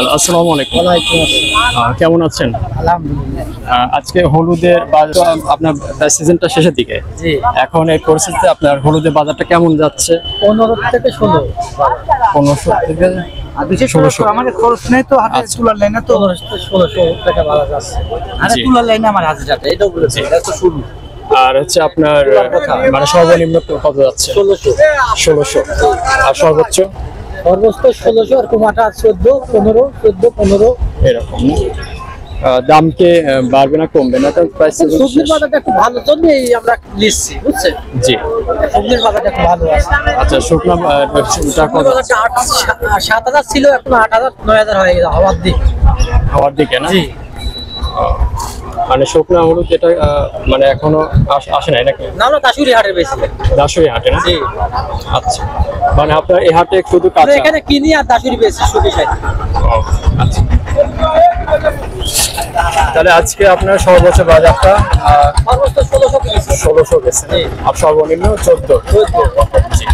আসসালামু আলাইকুম। ওয়ালাইকুম আসসালাম। কেমন আছেন? আলহামদুলিল্লাহ। আজকে হলুদের বাজার আপনার সিজনটা শেষের দিকে, জি, এখন এই পরিস্থিতিতে আপনার হলুদের বাজারটা কেমন যাচ্ছে? 15 থেকে 16। 1500 থেকে আর বিশেষ করে 1600। আমাদের খরচ নেই তো, হাতে আচ্ছা। তুলার লাইনে তো 15 থেকে 1600 টাকা বাজার যাচ্ছে। আরে জি। তুলার লাইনে আমার হাতে যাবে, এটাও বলেছি, এটা তো শুরু। আর হচ্ছে আপনার মানে সর্বনিম্ন কত যাচ্ছে? 1600। 1600। আর সর্বোচ্চ সর্বোচ্চ 1600 আর কুমাটা 14, 15, 14, 15। এরকম না? দাম কি বাড়বে না কমবে না? কারণ প্রাইস সবজির বাজারটা একটু ভালো জন্যই আমরা নিচ্ছি, বুঝছেন? জি। সবজির বাজারটা একটু ভালো আছে। আচ্ছা, শুকনা সবজির বাজারটা 7,000 ছিল, এখন 8,000, 9,000 হয়ে গেছে হওয়ার দিক। হওয়ার দিকে না? জি, মানে শুকনা হলুদ যেটা মানে এখনো আসে নাই নাকি? না আমরা দাসুরি হাটের বেশি। দাসুরি হাটে না? জি, আচ্ছা, মানে আপনার এই হাটে শুধু আমরা কাঁচা? এখানে কিনি আর দাসুরি বেশি সুখী সাইড। ও, আচ্ছা। তাহলে আজকে আপনার সর্বোচ্চ বাজারটা সর্বোচ্চ 1600 কিনেছি। 1600 গেছে জি। আর সর্বনিম্ন 14। বুঝতে। জি।